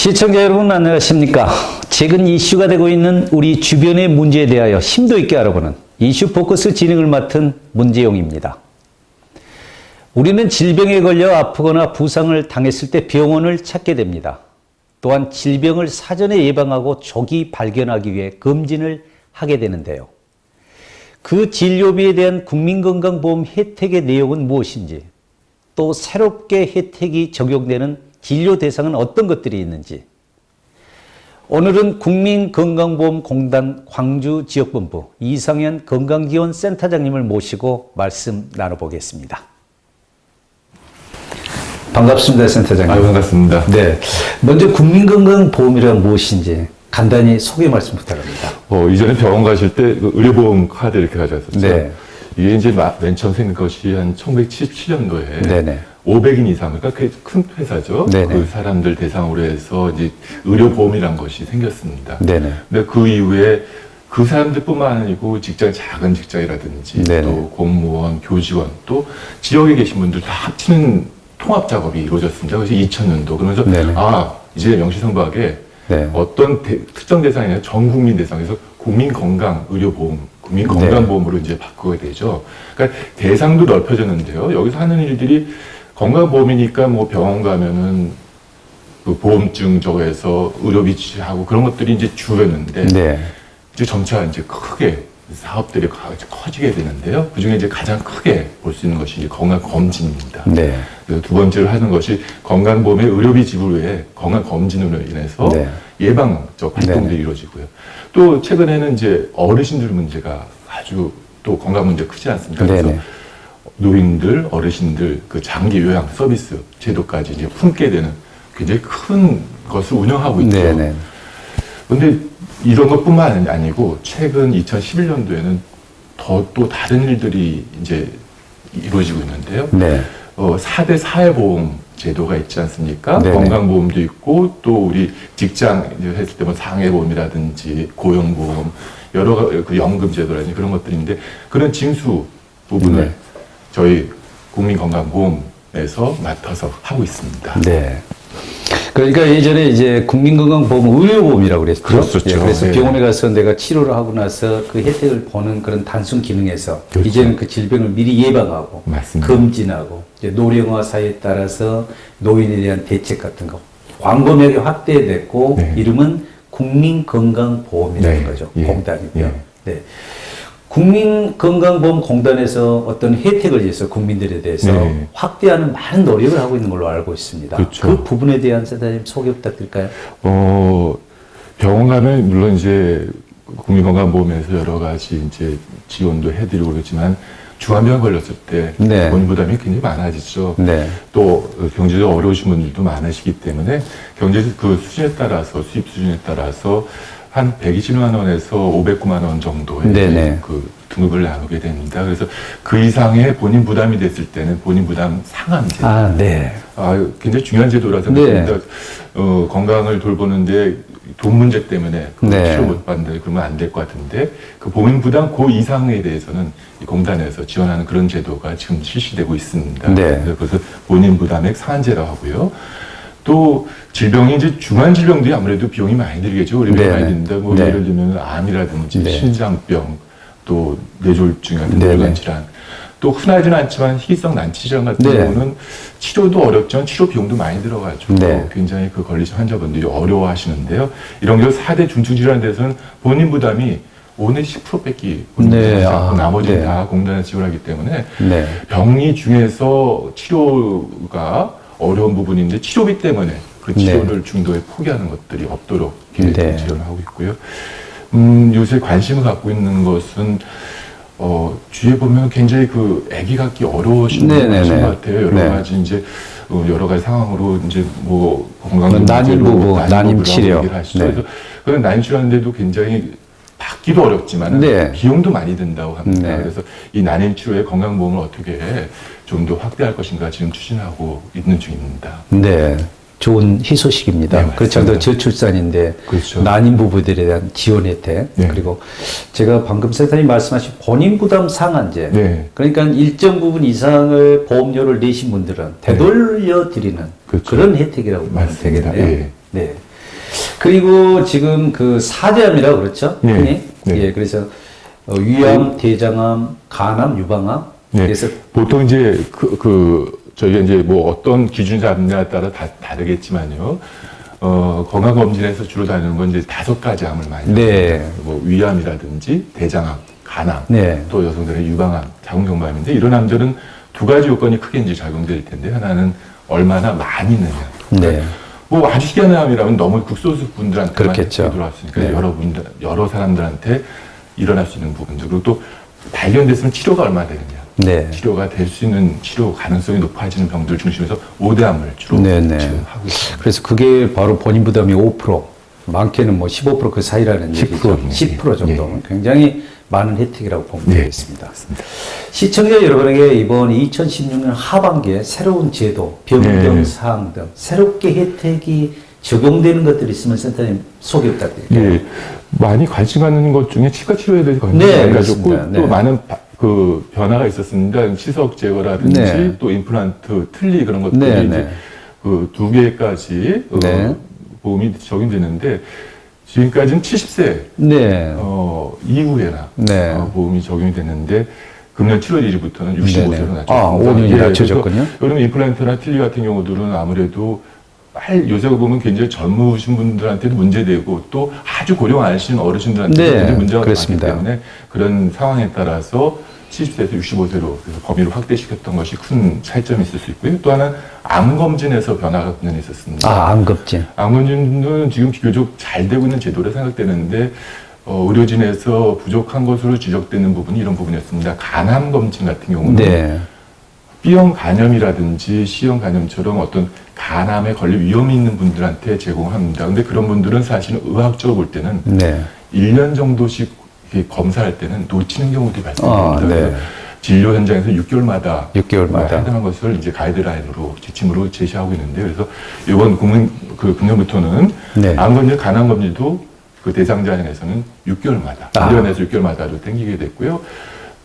시청자 여러분 안녕하십니까? 최근 이슈가 되고 있는 우리 주변의 문제에 대하여 심도 있게 알아보는 이슈 포커스 진행을 맡은 문재용입니다. 우리는 질병에 걸려 아프거나 부상을 당했을 때 병원을 찾게 됩니다. 또한 질병을 사전에 예방하고 조기 발견하기 위해 검진을 하게 되는데요. 그 진료비에 대한 국민건강보험 혜택의 내용은 무엇인지, 또 새롭게 혜택이 적용되는 진료 대상은 어떤 것들이 있는지, 오늘은 국민건강보험공단 광주지역본부 이상현 건강지원센터장님을 모시고 말씀 나눠보겠습니다. 반갑습니다, 센터장님. 반갑습니다. 네, 먼저 국민건강보험이란 무엇인지 간단히 소개 말씀 부탁합니다. 이전에 병원 가실 때 그 의료보험 카드 이렇게 가져왔었죠. 네. 이게 이제 맨 처음 생긴 것이 한 1977년도에 네네. 500인 이상, 그러니까 꽤 큰 회사죠. 네네. 그 사람들 대상으로 해서 이제 의료보험이란 것이 생겼습니다. 네네. 근데 그 이후에 그 사람들뿐만 아니고 작은 직장이라든지 네네. 또 공무원, 교직원, 또 지역에 계신 분들 다 합치는 통합 작업이 이루어졌습니다. 그래서 2000년도. 그러면서 네네. 이제 명시성부하게 네. 어떤 특정 대상이 아니라 전 국민 대상에서 국민건강의료보험, 국민건강보험으로 이제 바꾸게 되죠. 그러니까 대상도 넓혀졌는데요. 여기서 하는 일들이 건강보험이니까 뭐 병원 가면은 그 보험증 저거에서 의료비 지하고 그런 것들이 이제 주였는데 네. 이제 점차 이제 크게 사업들이 커지게 되는데요. 그 중에 이제 가장 크게 볼 수 있는 것이 이제 건강검진입니다. 네. 그래서 두 번째로 하는 것이 건강보험의 의료비 지불 외에 건강검진으로 인해서 네. 예방적 활동들이 네네. 이루어지고요. 또 최근에는 이제 어르신들 문제가 아주 또 건강 문제 크지 않습니까? 그래서 네네. 노인들, 어르신들 그 장기 요양 서비스 제도까지 이제 품게 되는 굉장히 큰 것을 운영하고 있죠. 네네. 근데 이런 것뿐만 아니고 최근 2011년도에는 또 다른 일들이 이제 이루어지고 있는데요. 네. 4대 사회보험 제도가 있지 않습니까? 네네. 건강보험도 있고 또 우리 직장 이제 했을 때 뭐 상해보험이라든지 고용보험 여러 그 연금 제도라든지 그런 것들인데 그런 징수 부분을 네. 저희 국민건강보험에서 맡아서 하고 있습니다. 네. 그러니까 예전에 이제 국민건강보험 의료보험이라고 그랬죠. 그랬었죠. 예, 그래서 네. 병원에 가서 내가 치료를 하고 나서 그 혜택을 보는 그런 단순 기능에서 그렇죠. 이제는 그 질병을 미리 예방하고 맞습니다. 검진하고 이제 노령화 사회에 따라서 노인에 대한 대책 같은 거 광범위하게 확대됐고 네. 이름은 국민건강보험이라는 네. 거죠. 예. 공단이고요. 예. 네. 국민건강보험공단에서 어떤 혜택을 위해서 국민들에 대해서 네. 확대하는 많은 노력을 하고 있는 걸로 알고 있습니다. 그렇죠. 그 부분에 대한 센터님 소개 부탁드릴까요? 병원 가면 물론 이제 국민건강보험에서 여러 가지 이제 지원도 해드리고 그렇지만 중환병 걸렸을 때 네. 본인 부담이 굉장히 많아지죠. 네. 또 경제적으로 어려우신 분들도 많으시기 때문에 경제 그 수준에 따라서 수입 수준에 따라서 한 120만 원에서 509만 원 정도의 네네. 그 등급을 나누게 됩니다. 그래서 그 이상의 본인 부담이 됐을 때는 본인 부담 상한제. 네. 굉장히 중요한 제도라서 네. 생각합니다. 건강을 돌보는데 돈 문제 때문에 네. 치료 못 받는다 그러면 안 될 것 같은데 그 본인 부담 그 이상에 대해서는 이 공단에서 지원하는 그런 제도가 지금 실시되고 있습니다. 네. 그래서 본인 부담액 상한제라고 하고요. 또 질병이 이제 중한 질병들이 아무래도 비용이 많이 들겠죠. 의료비 네. 많이 든다. 뭐 네. 예를 들면 암이라든지 네. 신장병, 또 뇌졸중 같은 네. 뇌관 질환. 또 흔하지는 않지만 희귀성 난치 질환 같은 네. 경우는 치료도 어렵지만 치료 비용도 많이 들어가지고 네. 굉장히 그 걸리신 환자분들이 어려워하시는데요. 이런 경우 4대 중증 질환에 대해서는 본인 부담이 5내 10%밖에 네. 나머지는 네. 다 공단에 지원하기 때문에 네. 병리 중에서 치료가 어려운 부분인데 치료비 때문에 그 치료를 중도에 포기하는 것들이 없도록 이렇게 네. 지원을 하고 있고요. 요새 관심을 갖고 있는 것은 주위에 보면 굉장히 그 아기 갖기 어려우신 분들 네네네. 많으신 것 같아요. 여러 네. 가지 이제 여러 가지 상황으로 이제 뭐 건강 난임 부부, 난임 치료. 얘기를 하시죠. 네. 그래서 그런 난임 치료하는데도 굉장히 받기도 어렵지만 네. 비용도 많이 든다고 합니다. 네. 그래서 이 난임 치료의 건강보험을 어떻게 좀 더 확대할 것인가 지금 추진하고 있는 중입니다. 네. 좋은 희소식입니다. 네, 그렇죠. 맞습니다. 저출산인데 그렇죠. 난임 부부들에 대한 지원 혜택 네. 그리고 제가 방금 센터님 말씀하신 본인 부담 상한제 네. 그러니까 일정 부분 이상을 보험료를 내신 분들은 되돌려 드리는 그렇죠. 그런 혜택이라고 보면 맞습니다. 되겠네요. 예. 네. 그리고 지금 그 4대암이라고 그렇죠? 네. 흔히? 네. 예, 그래서 위암, 대장암, 간암, 유방암. 네. 그래서 보통 이제 저희가 이제 뭐 어떤 기준 잡느냐에 따라 다르겠지만요. 건강검진에서 주로 다루는 건 이제 5가지 암을 많이 네. 합니다. 뭐 위암이라든지 대장암, 간암, 네. 또 여성들의 유방암, 자궁경부암인데 이런 암들은 2가지 요건이 크게 이제 작용될 텐데 하나는 얼마나 많이 있느냐. 네. 뭐 아주 희귀한 암이라면 너무 극소수 분들한테만 그렇겠죠. 들어왔으니까 네. 여러 사람들한테 일어날 수 있는 부분들 그리고 또 발견됐으면 치료가 얼마나 되느냐. 네. 치료가 될 수 있는 치료 가능성이 높아지는 병들 중심에서 5대암을 주로 네네. 지금 하고 있습니다. 그래서 그게 바로 본인 부담이 5%, 많게는 뭐 15% 그 사이라는 10% 얘기죠. 네. 10% 정도. 예. 굉장히 많은 혜택이라고 보면 네. 되겠습니다. 시청자 여러분에게 이번 2016년 하반기에 새로운 제도, 변경 네. 사항 등 새롭게 혜택이 적용되는 것들이 있으면 센터님 소개 부탁드립니다. 예, 많이 관심 갖는 것 중에 치과 치료에 대해서 관심이 네, 많이 가졌고 그렇습니다. 또 네. 많은 그 변화가 있었습니다. 치석 제거라든지 네. 또 임플란트, 틀니 그런 것들이 네, 이제 네. 그 2개까지 네. 보험이 적용되는데 지금까지는 70세 네. 이후에나 네. 보험이 적용이 됐는데 금년 7월 1일부터는 65세로 네네. 낮춰졌습니다. 아, 5년이 낮춰졌군요. 그러면 임플란트나 틀니 같은 경우들은 아무래도 요새 보면 굉장히 젊으신 분들한테도 문제되고 또 아주 고령 안 하신 어르신들한테도 네, 굉장히 문제가 그렇습니다. 많기 때문에 그런 상황에 따라서 70세에서 65세로 범위를 확대시켰던 것이 큰 차이점이 있을 수 있고요. 또 하나는 암검진에서 변화가 분명히 있었습니다. 암급진. 암검진은 지금 비교적 잘 되고 있는 제도로 생각되는데 의료진에서 부족한 것으로 지적되는 부분이 이런 부분이었습니다. 간암 검진 같은 경우는 네. B형 간염이라든지 C형 간염처럼 어떤 간암에 걸릴 위험이 있는 분들한테 제공합니다. 근데 그런 분들은 사실은 의학적으로 볼 때는 네. 1년 정도씩 이렇게 검사할 때는 놓치는 경우도 발생합니다. 네. 그래서 진료 현장에서 6개월마다 6개월마다. 해당한 것을 이제 가이드라인으로 지침으로 제시하고 있는데 그래서 이번 금년부터는 네. 암검진, 간암검진도 그 대상자에서는 6개월마다 1년에서 6개월마다로 땡기게 됐고요.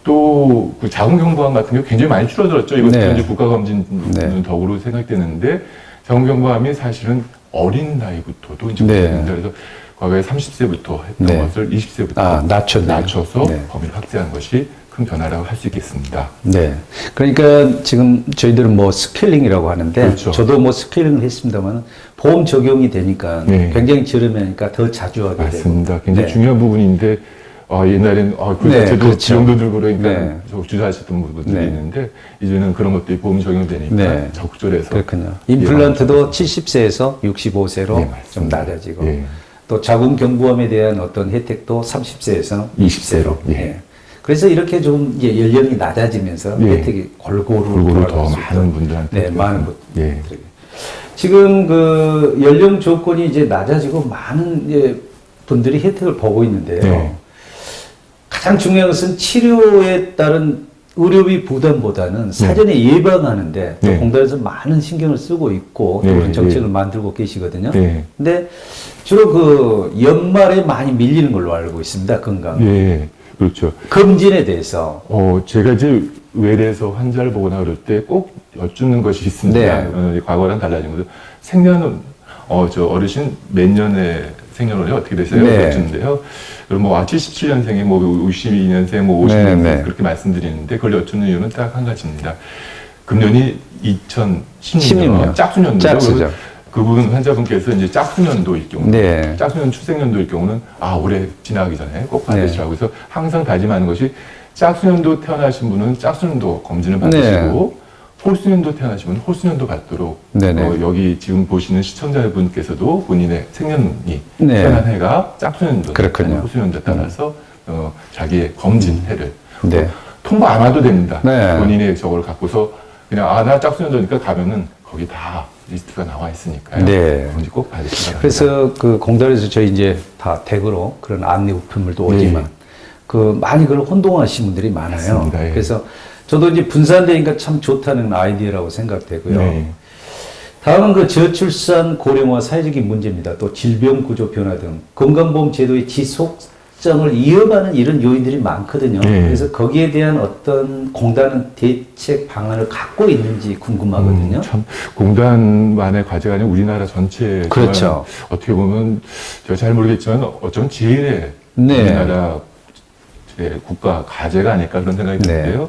또 그 자궁경부암 같은 경우 굉장히 많이 줄어들었죠. 이것도 네. 이제 국가검진은 네. 덕으로 생각되는데 자궁경부암이 사실은 어린 나이부터도 이제 네. 됩니다. 그래서 과거에 30세부터 했던 네. 것을 20세부터 낮췄네요. 낮춰서 네. 범위를 확대한 것이 큰 변화라고 할 수 있겠습니다. 네. 그러니까 지금 저희들은 뭐 스케일링이라고 하는데 그렇죠. 저도 뭐 스케일링을 했습니다만 보험 적용이 되니까 네. 굉장히 저렴하니까 더 자주 하게 맞습니다. 되고. 굉장히 네. 중요한 부분인데 옛날에는 그 네, 자체도 그렇죠. 비용도 들고 그러니까 네. 주저하셨던 부분들이 네. 있는데 이제는 그런 것들이 보험 적용되니까 네. 적절해서 그렇군요. 임플란트도 70세에서 65세로 네, 좀 맞습니다. 낮아지고 예. 또 자궁경부암에 대한 어떤 혜택도 30세에서 20세로. 예. 예. 그래서 이렇게 좀 이제 연령이 낮아지면서 예. 혜택이 골고루 골고루 더 돌아갈 수 많은 있도록. 분들한테 네, 많은 분. 예. 지금 그 연령 조건이 이제 낮아지고 많은 분들이 혜택을 보고 있는데요. 네. 가장 중요한 것은 치료에 따른 의료비 부담보다는 사전에 예방하는데 또 네. 공단에서 많은 신경을 쓰고 있고 또 네, 그런 정책을 네. 만들고 계시거든요. 네. 근데 주로 그 연말에 많이 밀리는 걸로 알고 있습니다. 건강. 예. 그렇죠. 검진에 대해서. 제가 이제 외래에서 환자를 보거나 그럴 때 꼭 여쭙는 것이 있습니다. 네. 과거랑 달라진 것은 생년은 저 어르신 몇 년에 생년월일 어떻게 되세요? 네. 여쭙는데요. 그럼 뭐 77년생에 뭐 52년생, 뭐 50년생 네, 네. 그렇게 말씀드리는데 그걸 여쭙는 이유는 딱 한 가지입니다. 금년이 2016년 16년. 짝수년도죠. 짝수죠. 그분 환자분께서 이제 짝수년도일 경우, 네. 짝수년 출생년도일 경우는 올해 지나가기 전에 꼭 받으시라고 해서 항상 다짐하는 것이 짝수년도 태어나신 분은 짝수년도 검진을 받으시고 홀수년도 태어나신 분은 홀수년도 받도록 네네. 여기 지금 보시는 시청자분께서도 본인의 생년이 네. 태어난 해가 짝수년도, 그렇군요. 홀수년도에 따라서 자기의 검진 해를 네. 통보 안 와도 됩니다. 네. 본인의 저걸 갖고서 그냥 나 짝수년도니까 가면은 거기 다 리스트가 나와 있으니까요. 네. 검진 꼭 받으시기 바랍니다. 그래서 그 공단에서 저희 이제 다 댁으로 그런 안내 우편물도 네. 오지만 그 많이 그걸 혼동하시는 분들이 많아요. 맞습니다. 예. 그래서 저도 이제 분산되니까 참 좋다는 아이디어라고 생각되고요. 네. 다음은 그 저출산 고령화 사회적인 문제입니다. 또 질병 구조 변화 등 건강보험 제도의 지속적 확정을 이어가는 이런 요인들이 많거든요. 네. 그래서 거기에 대한 어떤 공단은 대책 방안을 갖고 있는지 궁금하거든요. 참 공단만의 과제가 아니라 우리나라 전체 그렇죠. 어떻게 보면 제가 잘 모르겠지만 어쩌면 제일의 네. 우리나라 국가 과제가 아닐까 그런 생각이 네. 드는데요.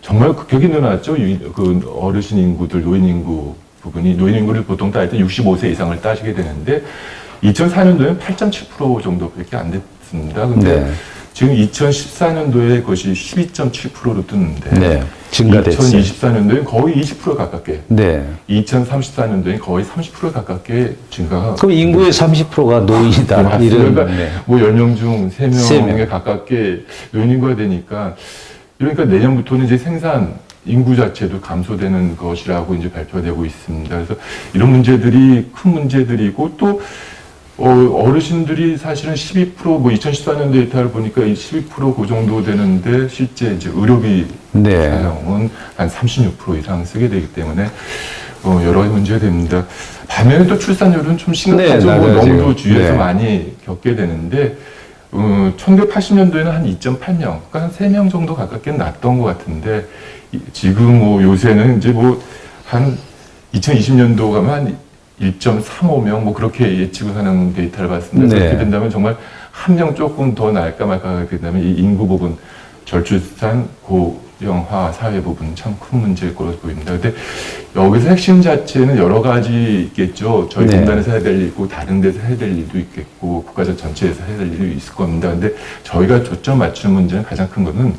정말 극격이 늘어났죠. 그 어르신 인구들, 노인 인구 부분이 노인 인구를 보통 따질 때 65세 이상을 따지게 되는데 2004년도에는 8.7% 정도밖에 안 됐습니다. 근데 네. 지금 2014년도에 그것이 12.7%로 뜨는데 네. 증가됐어요. 2024년도에 거의 20% 가깝게, 네. 2034년도에 거의 30% 가깝게 증가가. 그럼 인구의 30%가 노인이다. 맞습니다. 이런. 그러니까 네. 뭐 10명 중 세 3명에 명. 가깝게 노인 인구가 되니까 그러니까 내년부터는 이제 생산 인구 자체도 감소되는 것이라고 이제 발표되고 있습니다. 그래서 이런 문제들이 큰 문제들이고 또 어르신들이 사실은 12%, 뭐 2014년 데이터를 보니까 12%그 정도 되는데 실제 이제 의료비 네. 사용은 한 36% 이상 쓰게 되기 때문에 여러 가지 문제가 됩니다. 반면에 또 출산율은 좀 심각하죠. 네, 뭐 맞아요, 너무도 지금. 주위에서 네. 많이 겪게 되는데 1980년도에는 한 2.8명, 그러니까 한 3명 정도 가깝게 났던 것 같은데 지금 뭐 요새는 이제 뭐 한 2020년도 가면 한 1.35명 뭐 그렇게 예측을 하는 데이터를 봤습니다. 네. 그렇게 된다면 정말 한 명 조금 더 날까 말까 하게 된다면 이 인구 부분, 저출산, 고령화 사회 부분 참 큰 문제일 거로 보입니다. 근데 여기서 핵심 자체는 여러 가지 있겠죠. 저희 네. 공단에서 해야 될 일이고 다른 데서 해야 될 일도 있겠고 국가적 전체에서 해야 될 일도 있을 겁니다. 근데 저희가 초점 맞추는 문제는 가장 큰 거는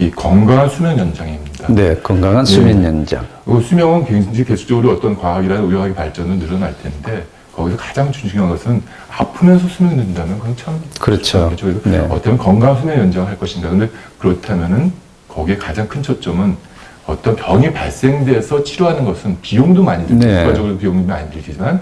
이 건강한 수명 연장입니다. 네. 건강한 수면 연장. 수명은 굉장히 계속적으로 어떤 과학이나 의학의 발전은 늘어날 텐데 거기서 가장 중요한 것은 아프면서 수명이 는다면 그건 참 그렇죠. 그래서 네. 어떤 건강한 수명 연장을 할 것인가. 근데 그렇다면은 거기에 가장 큰 초점은 어떤 병이 발생돼서 치료하는 것은 비용도 많이 들죠. 네. 국가적으로 비용이 많이 들지만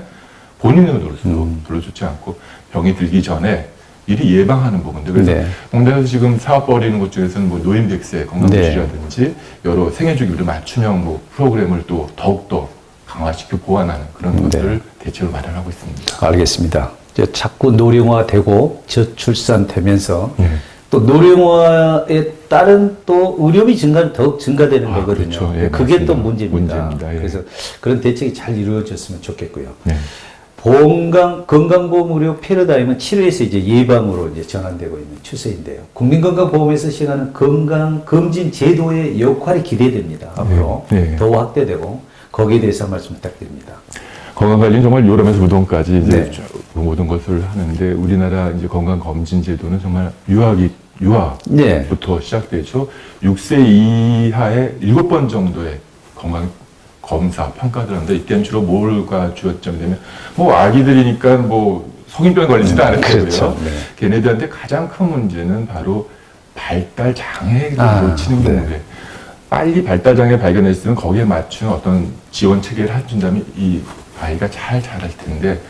본인으로서 별로 좋지 않고 병이 들기 전에 미리 예방하는 부분들. 그래서 네. 공단에서 지금 사업 벌이는 것 중에서는 뭐 노인 100세 건강보시라든지 여러 생애주기를 맞춤형 뭐 프로그램을 또 더욱더 강화시켜 보완하는 그런 것들을 대책을 마련하고 있습니다. 알겠습니다. 이제 자꾸 노령화되고 저출산되면서 네. 또 노령화에 따른 또 의료비 증가는 더욱 증가되는 거거든요. 그렇죠. 예, 그게 또 맞습니다. 문제입니다. 문제입니다. 예. 그래서 그런 대책이 잘 이루어졌으면 좋겠고요. 네. 건강보험 의료 패러다임은 치료에서 이제 예방으로 이제 전환되고 있는 추세인데요. 국민건강보험에서 시행하는 건강검진 제도의 역할이 기대됩니다. 앞으로 네. 더 확대되고 거기에 대해서 한 말씀 부탁드립니다. 건강관리는 정말 요람에서 무덤까지 이제 네. 그 모든 것을 하는데 우리나라 이제 건강검진 제도는 정말 유아부터 네. 시작되죠. 6세 이하의 7번 정도의 건강 검사 평가들 하는데 이때는 주로 뭐가 주요점이 되면 뭐 아기들이니까 뭐 성인병 걸리지도 않을 테고요. 그렇죠. 네. 걔네들한테 가장 큰 문제는 바로 발달 장애를 아, 놓치는 네. 경우에 빨리 발달 장애 발견했으면 거기에 맞춘 어떤 지원 체계를 해준다면 이 아이가 잘 자랄 텐데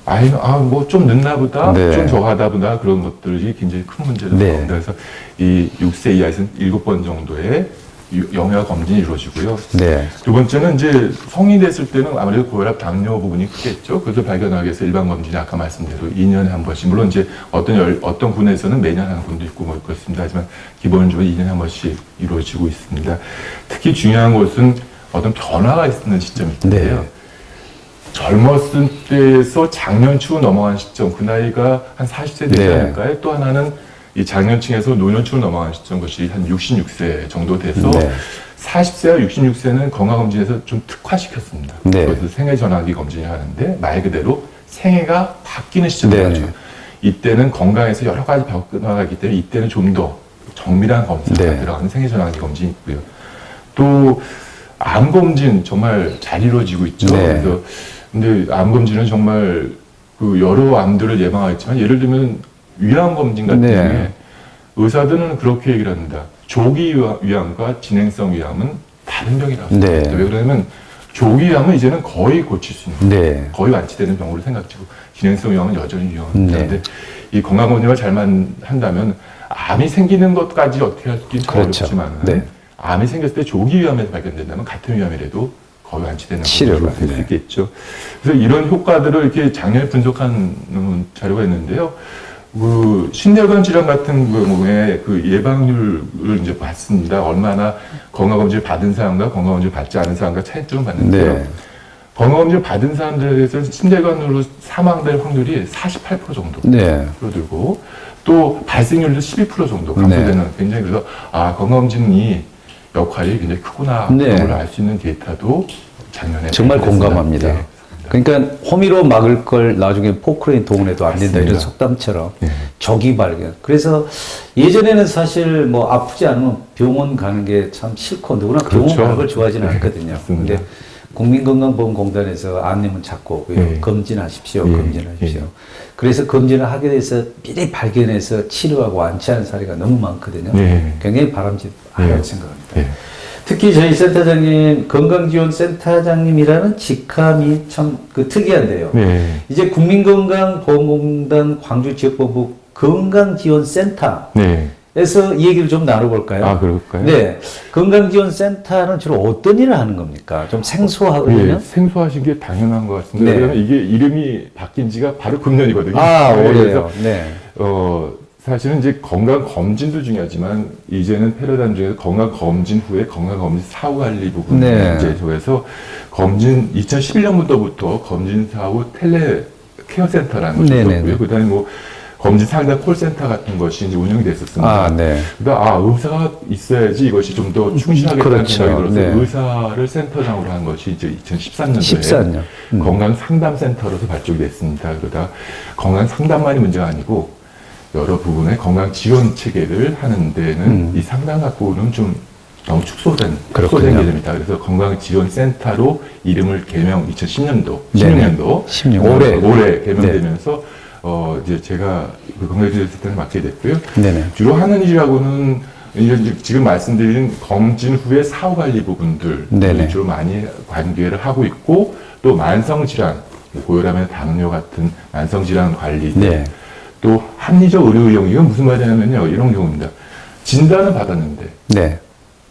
아이는 뭐 좀 늦나 보다, 네. 좀 저하다 보다 그런 것들이 굉장히 큰 문제로 네. 나옵니다. 그래서 이 6세 이하에서는 7번 정도의 영양 검진이 이루어지고요. 네. 두 번째는 이제 성인이 됐을 때는 아무래도 고혈압, 당뇨 부분이 크겠죠. 그래서 발견하기 위해서 일반 검진이 아까 말씀대로 2년에 한 번씩, 물론 이제 어떤 군에서는 매년 하는 군도 있고 뭐 그렇습니다. 하지만 기본적으로 2년에 한 번씩 이루어지고 있습니다. 특히 중요한 것은 어떤 변화가 있는 시점일 텐데요. 네. 젊었을 때에서 장년층으로 넘어간 시점, 그 나이가 한 40세 되지 네. 않을까요? 또 하나는 이 장년층에서 노년층으로 넘어간 시점, 것이 한 66세 정도 돼서 네. 40세와 66세는 건강검진에서 좀 특화시켰습니다. 네. 그래서 생애전환기 검진을 하는데 말 그대로 생애가 바뀌는 시점이죠. 네. 이때는 건강에서 여러 가지 변화가 있기 때문에 이때는 좀 더 정밀한 검사가 네. 들어가는 생애전환기 검진이 있고요. 또 암검진 정말 잘 이루어지고 있죠. 네. 그래서 근데 암검진은 정말 그 여러 암들을 예방하겠지만 예를 들면 위암검진 같은 네. 경우에 의사들은 그렇게 얘기를 합니다. 조기 위암과 진행성 위암은 다른 병이라고 네. 합니다. 왜 그러냐면 조기 위암은 이제는 거의 고칠 수 있는 네. 거의 완치되는 병으로 생각되고 진행성 위암은 여전히 위험합니다. 네. 근데 이 건강검진을 잘만 한다면 암이 생기는 것까지 어떻게 할지 그렇죠. 어렵지만 네. 암이 생겼을 때 조기 위암에서 발견된다면 같은 위암이라도 거의 완치되는 치료가, 것으로 될수 네. 있겠죠. 그래서 이런 효과들을 이렇게 작년에 분석한 자료가 있는데요. 그 심혈관 질환 같은 경우에 그 예방률을 이제 봤습니다. 얼마나 건강검진을 받은 사람과 건강검진을 받지 않은 사람과 차이점을 봤는데요. 네. 건강검진을 받은 사람들에서 심혈관으로 사망될 확률이 48% 정도 네. 줄어들고 또 발생률도 12% 정도 감소되는 굉장히 그래서 건강검진이 역할이 굉장히 크구나 네. 그런 걸 알 수 있는 데이터도 작년에 정말 발표됐습니다. 공감합니다. 네. 그러니까 호미로 막을 걸 나중에 포크레인 동원해도 안 된다 이런 맞습니다. 속담처럼 네. 조기 발견. 그래서 예전에는 사실 뭐 아프지 않으면 병원 가는 게 참 싫고 누구나 병원 그렇죠. 가는 걸 좋아하지는 네, 않거든요. 맞습니다. 근데 국민건강보험공단에서 안내문 찾고 오고요. 네. 검진하십시오. 네. 검진하십시오. 네. 그래서 검진을 하게 돼서 미리 발견해서 치료하고 완치하는 사례가 너무 많거든요. 네. 굉장히 바람직하다고 네. 생각합니다. 네. 특히 저희 센터장님, 건강지원센터장님이라는 직함이 참 그 특이한데요. 네. 이제 국민건강보험공단 광주지역본부 건강지원센터에서 네. 이 얘기를 좀 나눠볼까요? 아, 그럴까요? 네. 건강지원센터는 주로 어떤 일을 하는 겁니까? 좀 생소하거든요. 예, 생소하신 게 당연한 것 같습니다. 네. 왜냐하면 이게 이름이 바뀐 지가 바로 금년이거든요. 아, 네, 오래요. 네. 사실은 이제 건강검진도 중요하지만 이제는 패러다임 중에서 건강검진 후에 건강검진 사후관리 부분 네. 이제 저에서 검진 2011년부터 검진 사후 텔레 케어센터라는 것이 네네네. 있었고요. 그다음에 뭐 검진 상담 콜센터 같은 것이 이제 운영이 됐었습니다. 아, 네. 그러니까 의사가 있어야지 이것이 좀 더 충실하겠다는 그렇죠. 생각이 들어서 네. 의사를 센터장으로 한 것이 이제 2013년도에 14년. 건강 상담센터로서 발족이 됐습니다. 그러다 건강 상담만이 문제가 아니고 여러 부분의 건강 지원 체계를 하는 데는 이 상담 갖고는 좀 너무 축소된 그렇군요. 개념입니다. 그래서 건강지원센터로 이름을 개명 2010년도, 네네. 16년도 16 올해 개명되면서 이제 제가 그 건강지원센터를 맡게 됐고요. 네네. 주로 하는 일이라고는 이제 지금 말씀드린 검진 후에 사후관리 부분들 네네. 주로 많이 관계를 하고 있고 또 만성질환, 고혈압이나 당뇨 같은 만성질환 관리 네. 또 합리적 의료 이용 이건 무슨 말이냐면요 이런 경우입니다. 진단을 받았는데 네.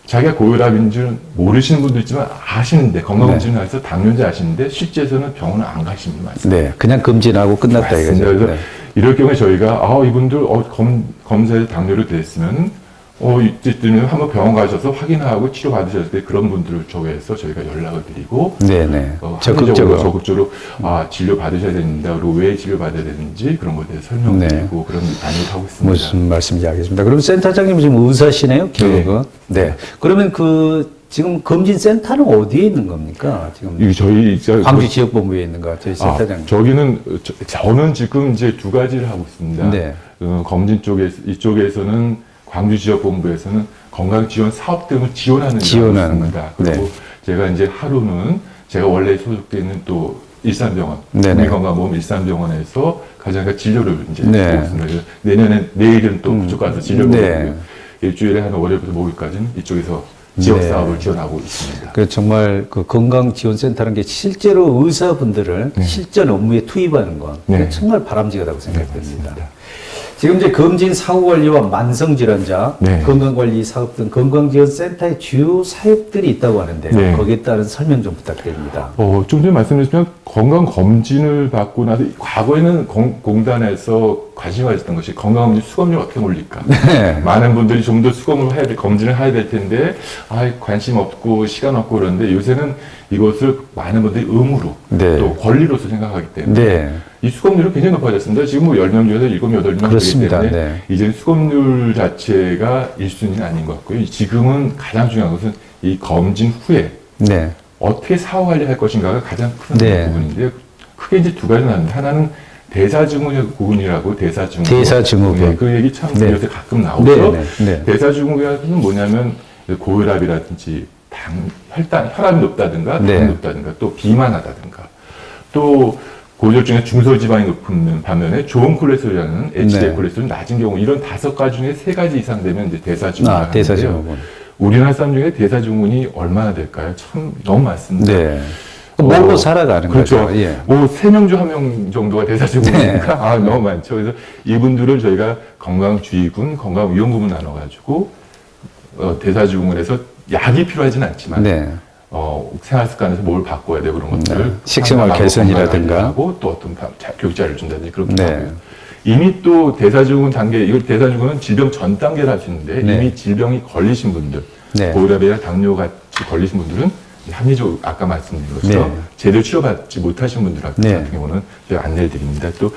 자기가 고혈압인 줄 모르시는 분도 있지만 아시는데 건강검진을 해서 당뇨인지 아시는데 실제에서는 병원을 안 가시는 분이 많습니다. 네. 그냥 검진하고 끝났다 맞습니다. 이거죠. 그래서 네. 이럴 경우에 저희가 이분들 검사에서 당뇨로 됐으면 이때는 한번 병원 가셔서 확인하고 치료 받으셨을 때 그런 분들을 쪽에서 저희가 연락을 드리고 네네. 적극적으로 진료 받으셔야 됩니다. 그리고 왜 진료 받아야 되는지 그런 것에 대해서 설명드리고 그런 안내를 하고 있습니다. 무슨 말씀인지 알겠습니다. 그럼 센터장님 지금 의사시네요, 기억은? 네. 그러면 지금 검진센터는 어디에 있는 겁니까? 지금 이게 저희 광주 지역본부에 있는가? 저희 센터장님. 저는 지금 이제 두 가지를 하고 있습니다. 네. 검진 이쪽에서는 광주 지역본부에서는 건강지원 사업 등을 지원하는 지원하는 그리고 네. 제가 이제 하루는 제가 원래 소속돼 있는 또 일산병원, 네네. 국민건강보험 일산병원에서 가장 진료를 이제 네. 하고 있습니다. 내일은 또 그쪽 가서 진료를 네. 받고요. 일주일에 한 월요일부터 목요일까지는 이쪽에서 지역 네. 사업을 지원하고 있습니다. 그 정말 그 건강지원센터라는 게 실제로 의사분들을 실전 업무에 투입하는 건 네. 정말 바람직하다고 생각됩니다. 맞습니다. 지금 이제 검진 사후관리와 만성질환자, 네. 건강관리 사업 등 건강지원센터의 주요 사역들이 있다고 하는데 네. 거기에 따른 설명 좀 부탁드립니다. 좀 전에 말씀드렸지만 건강검진을 받고 나서 과거에는 공단에서 관심을 가졌던 것이 건강검진 수검률 어떻게 올릴까. 네. 많은 분들이 좀 더 검진을 해야 될 텐데 관심 없고 시간 없고 그러는데 요새는 이것을 많은 분들이 의무로 네. 또 권리로서 생각하기 때문에 네. 이 수검률은 굉장히 높아졌습니다. 지금 뭐 10명 중에서 7, 8명 되기 그렇습니다. 때문에 네. 이제 수검률 자체가 1순위는 아닌 것 같고요. 지금은 가장 중요한 것은 이 검진 후에 네. 어떻게 사후관리할 것인가가 가장 큰 네. 부분인데요. 크게 이제 두 가지 나는데 하나는 대사증후군이라고 대사증후군. 대사증후군. 네, 그 얘기 참 네. 요새 가끔 나오죠. 네, 네, 네. 대사증후군은 뭐냐면 고혈압이라든지 혈압이 높다든가 네. 당이 높다든가 또 비만하다든가 또 고지혈증의 중소지방이 높은 반면에 좋은 콜레스테롤이라는 HDL 네. 콜레스테롤이 낮은 경우 이런 5가지 중에 3가지 이상 되면 이제 대사증후군이 하는데요. 대사증후군. 우리나라 사람 중에 대사증후군이 얼마나 될까요? 참 너무 많습니다. 네. 먹고 살아가는 그렇죠. 거죠. 예. 뭐 3명 중 1명 정도가 대사증후군이니까 너무 많죠. 그래서 이분들을 저희가 건강주의군, 건강위험군을 나눠가지고 대사증후군에서 약이 필요하지는 않지만 네. 생활 습관에서 뭘 바꿔야 되고 그런 것들을 식생활 개선이라든가 하고 또 어떤 교육자를 준다든지 그렇게 네. 하고요. 이미 또 대사증후군 단계, 이걸 대사증후군은 질병 전 단계를 할 수 있는데 네. 이미 질병이 걸리신 분들, 네. 고혈압이나 당뇨 같이 걸리신 분들은 합리적으로 아까 말씀드린 것처럼 네. 제대로 치료받지 못하신 분들 같은 네. 경우는 제가 안내를 드립니다. 또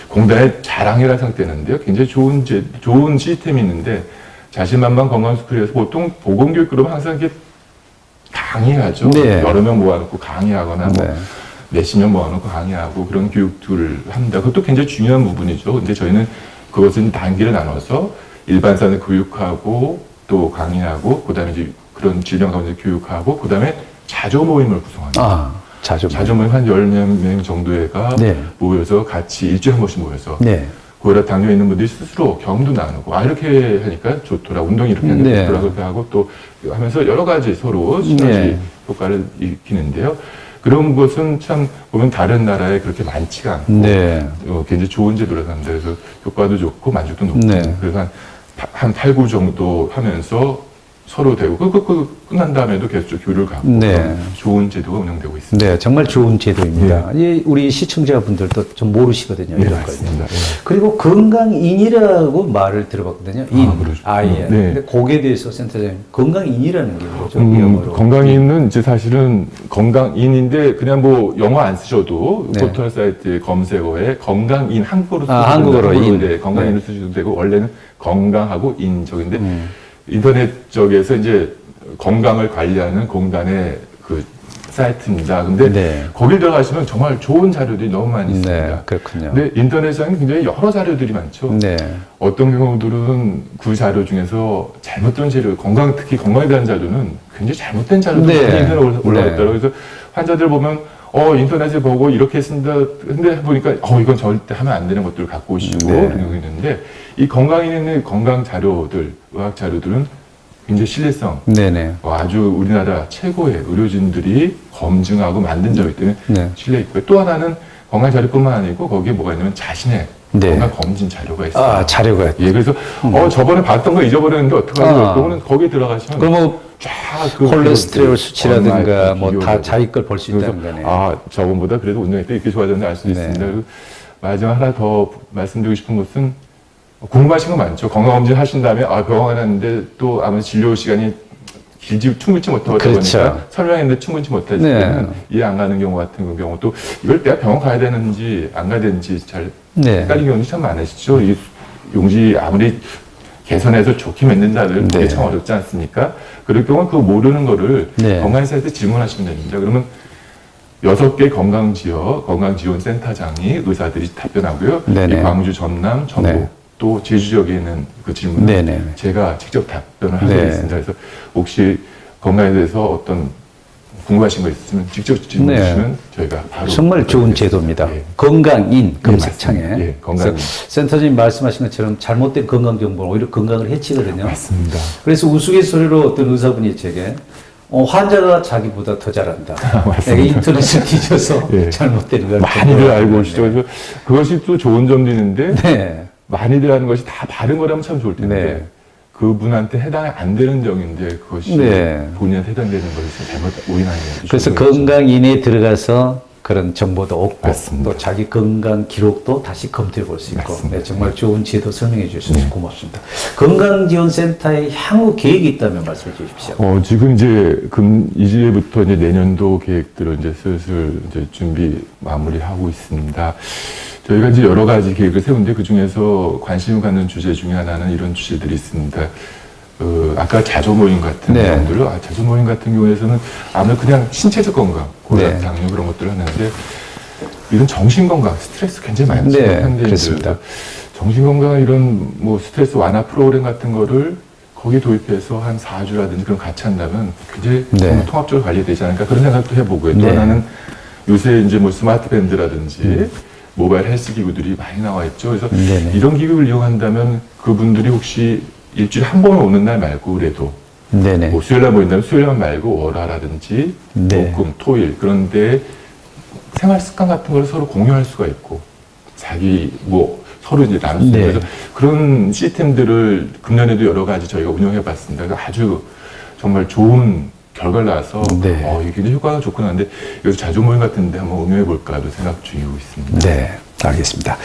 공단의 자랑이라 생각되는데요. 굉장히 좋은 시스템이 있는데 자신만만 건강스쿨에서 보통 보건교육 그러면 항상 이렇게 강의하죠. 네. 여러 명 모아놓고 강의하거나 뭐 네. 몇십 명 모아놓고 강의하고 그런 교육들을 합니다. 그것도 굉장히 중요한 부분이죠. 근데 저희는 그것은 단계를 나눠서 일반사는 교육하고 또 강의하고 그다음에 이제 그런 질병 가운데 교육하고 그다음에 자조 모임을 구성합니다. 아, 자주. 자조 모임 한 10명 정도가 네. 모여서 같이 일주일에 한 번씩 모여서 네. 고혈압 당뇨 있는 분들이 스스로 경험도 나누고 이렇게 하니까 좋더라 운동이 이렇게 하니까 네. 좋더라 그렇게 하고 또 하면서 여러 가지 서로 시너지 네. 효과를 일으키는데요. 그런 것은 참 보면 다른 나라에 그렇게 많지가 않고 네. 굉장히 좋은 제도라고 합니다. 그래서 효과도 좋고 만족도 높고 네. 그래서 한 8, 9 정도 하면서 서로 되고 끝난 다음에도 계속 교류를 갖고 네. 좋은 제도가 운영되고 있습니다. 네, 정말 좋은 제도입니다. 이 우리 시청자분들도 좀 모르시거든요. 네, 이런 걸. 맞습니다. 네. 그리고 건강인이라고 말을 들어봤거든요. 그러죠. 예. 네. 근데 거기에 대해서 센터장님, 건강인이라는 게 뭐죠? 영어로. 건강인은 이제 사실은 건강인인데 그냥 뭐 영어 안 쓰셔도 네. 포털 사이트 검색어에 건강인 한국어로 쓰셔도 한국어로 인. 네, 건강인을 쓰셔도 되고 원래는 건강하고 인적인데 인터넷 쪽에서 이제 건강을 관리하는 공단의 그 사이트입니다. 근데 네. 거기 들어가시면 정말 좋은 자료들이 너무 많이 있습니다. 네, 그렇군요. 근데 인터넷상에 굉장히 여러 자료들이 많죠. 네. 어떤 경우들은 그 자료 중에서 잘못된 자료, 특히 건강에 대한 자료는 굉장히 잘못된 자료들이 네. 많이 인터넷에 올라갔더라고요. 네. 그래서 환자들 보면 인터넷에 보고 이렇게 쓴다. 근데 보니까 이건 절대 하면 안 되는 것들을 갖고 오시고 네. 그런 경우가 있는데 이 건강인의 건강 자료들, 의학 자료들은 굉장히 신뢰성, 네네. 아주 우리나라 최고의 의료진들이 검증하고 만든 자료이기 때문에 네. 신뢰 있고요. 또 하나는 건강 자료뿐만 아니고 거기에 뭐가 있냐면 자신의 네. 건강 검진 자료가 있어요. 아, 자료가. 예, 그래서 저번에 봤던 거 잊어버렸는데 어떡하죠? 그거는 거기에 들어가시면 그럼 뭐 쫙그 콜레스테롤 수치라든가 뭐 다 비교를 자기 걸 볼 수 그래서 있다는 거네. 저번보다 그래도 운동했다 이렇게 좋아졌는데 알 수도 네. 있습니다. 그리고 마지막 하나 더 말씀드리고 싶은 것은 궁금하신 거 많죠. 건강검진 하신 다음에 병원 갔는데 또 아마 진료 시간이 충분치 못하다 그렇죠. 보니까 설명했는데 충분치 못할 네. 때는 이해 안 가는 경우 같은 경우 또 이걸 내가 병원 가야 되는지 안 가야 되는지 잘 네. 헷갈리는 경우도 참 많으시죠. 이 용지 아무리 개선해서 좋게 만든다들 그게 네. 참 어렵지 않습니까? 그럴 경우는 그 모르는 거를 네. 건강의사한테 질문하시면 됩니다. 그러면 6개 건강지원센터장이 의사들이 답변하고요. 네네. 이 광주, 전남, 전북 네. 또 제주 지역에는 그 질문을 네네. 제가 직접 답변을 하고 네. 있습니다. 그래서 혹시 건강에 대해서 어떤 궁금하신 거 있으면 직접 질문 네. 주시면 저희가 바로 정말 좋은 제도입니다. 예. 건강인 예, 검색창에. 맞습니다. 예, 건강인. 그래서 센터장님 말씀하신 것처럼 잘못된 건강 정보는 오히려 건강을 해치거든요. 맞습니다. 그래서 우스갯소리로 어떤 의사분이 제게 환자가 자기보다 더 잘한다. 맞습니다. 내가 인터넷을 뒤져서 예. 잘못된 걸 많이들 알고 오시죠. 그래서 그것이 또 좋은 점도 있는데 네. 많이들 하는 것이 다 바른 거라면 참 좋을 텐데 네. 그분한테 해당이 안 되는 점인데 그것이 네. 본인한테 해당되는 것이 잘못 오인하는 거죠. 그래서 건강인에 들어가서 그런 정보도 얻고 맞습니다. 또 자기 건강 기록도 다시 검토해 볼 수 있고 맞습니다. 네, 정말 좋은 제도 설명해 주셔서 고맙습니다. 건강지원센터에 향후 계획이 있다면 말씀해 주십시오. 지금 이제부터 이제 내년도 계획들을 이제 슬슬 이제 준비 마무리하고 있습니다. 저희가 이제 여러 가지 계획을 세우는데 그 중에서 관심을 갖는 주제 중에 하나는 이런 주제들이 있습니다. 아까 자조 모임 같은 네. 경우들, 자조 모임 같은 경우에서는 아무래도 그냥 신체적 건강, 고혈압, 네. 당뇨 그런 것들을 하는데 이런 정신 건강, 스트레스 굉장히 많죠. 네, 현대인들. 그렇습니다. 정신 건강 이런 뭐 스트레스 완화 프로그램 같은 거를 거기 도입해서 한 4주라든지 그런 같이 한다면 굉장히 네. 좀 통합적으로 관리되지 않을까 그런 생각도 해보고요. 또 네. 하나는 요새 이제 뭐 스마트 밴드라든지 모바일 헬스 기구들이 많이 나와 있죠. 그래서 네네. 이런 기구를 이용한다면 그분들이 혹시 일주일에 한 번에 오는 날 말고 그래도 네네. 뭐 수요일날 모인다면 수요일만 말고 월화라든지 네. 목금, 토일 그런데 생활 습관 같은 걸 서로 공유할 수가 있고 자기 뭐 서로 이제 나눌 수 있는 네. 그래서 그런 시스템들을 금년에도 여러 가지 저희가 운영해 봤습니다. 그래서 아주 정말 좋은 결과를 나와서 네. 이게 굉장히 효과가 좋구나 하는데 여기서 자조 모임 같은 데 한번 응용해 볼까도 생각 중이고 있습니다. 네, 알겠습니다.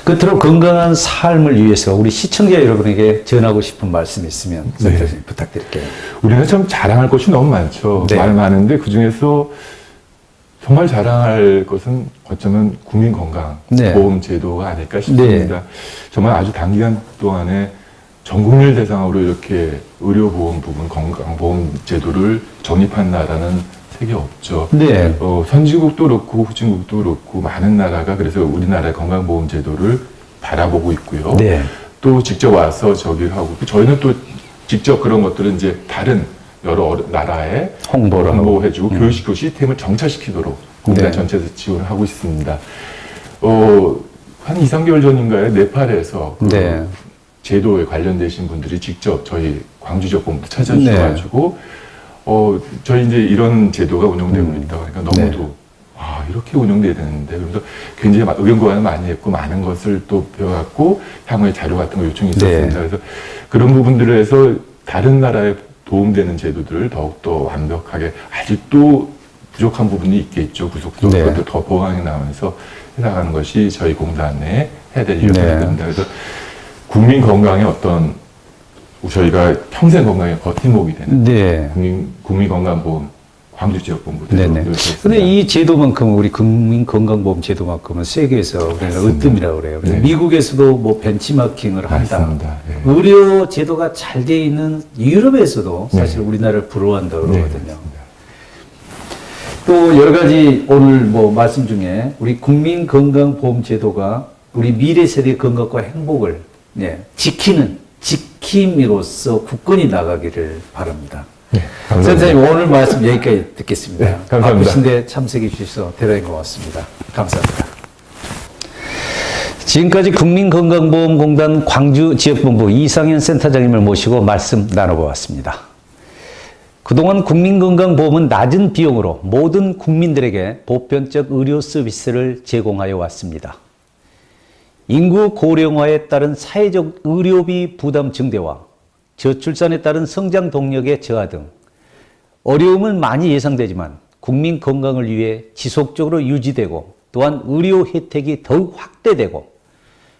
끝으로 건강한 삶을 위해서 우리 시청자 여러분에게 전하고 싶은 말씀 있으면 센터장님 부탁드릴게요. 우리가 참 자랑할 것이 너무 많죠. 네. 말 많은데 그 중에서 정말 자랑할 것은 어쩌면 국민건강보험 제도가 아닐까 싶습니다. 정말 아주 단기간 동안에 전 국민을 대상으로 이렇게 의료보험 부분, 건강보험 제도를 정립한 나라는 세계 없죠. 네. 선진국도 그렇고 후진국도 그렇고 많은 나라가 그래서 우리나라의 건강보험 제도를 바라보고 있고요. 네. 또 직접 와서 저기 하고 저희는 또 직접 그런 것들은 이제 다른 여러 나라에 홍보를 홍보해주고 교육시키고 시스템을 정착시키도록 공단 네. 전체에서 지원을 하고 있습니다. 한 2, 3개월 전인가에 네팔에서 그 네. 제도에 관련되신 분들이 직접 저희 광주지역본부 찾아주셔가지고 저희 이제 이런 제도가 운영되고 있다고 하니까 너무도 이렇게 운영돼야 되는데 그러면서 굉장히 의견 교환을 많이 했고 많은 것을 또 배워갖고 향후에 자료 같은 거 요청이 있었습니다. 그래서 그런 부분들을 해서 다른 나라에 도움되는 제도들을 더욱더 완벽하게 아직도 부족한 부분이 있겠죠. 구속도 그것도 더 보강해 나가면서 해나가는 것이 저희 공단 내에 해야 될 일입니다. 그래서 국민 건강의 어떤 저희가 평생 건강의 버팀목이 되는 국민건강보험 광주지역본부 네네. 근데 이 제도만큼 우리 국민건강보험 제도만큼은 세계에서 우리가 으뜸이라고 그래요. 네. 미국에서도 뭐 벤치마킹을 한다. 맞습니다. 네. 의료 제도가 잘 돼 있는 유럽에서도 사실 우리나라를 부러워한다고 그러거든요. 또 여러 가지 오늘 뭐 말씀 중에 우리 국민건강보험 제도가 우리 미래 세대의 건강과 행복을 지킴으로써 굳건히 나가기를 바랍니다. 센터님 오늘 말씀 여기까지 듣겠습니다. 네, 감사합니다. 바쁘신데 참석해 주셔서 대단히 고맙습니다. 감사합니다. 지금까지 국민건강보험공단 광주지역본부 이상현 센터장님을 모시고 말씀 나눠보았습니다. 그동안 국민건강보험은 낮은 비용으로 모든 국민들에게 보편적 의료 서비스를 제공하여 왔습니다. 인구 고령화에 따른 사회적 의료비 부담 증대와 저출산에 따른 성장 동력의 저하 등 어려움은 많이 예상되지만 국민 건강을 위해 지속적으로 유지되고 또한 의료 혜택이 더욱 확대되고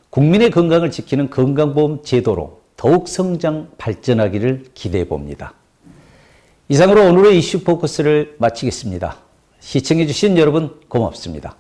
국민의 건강을 지키는 건강보험 제도로 더욱 성장 발전하기를 기대해 봅니다. 이상으로 오늘의 이슈 포커스를 마치겠습니다. 시청해 주신 여러분 고맙습니다.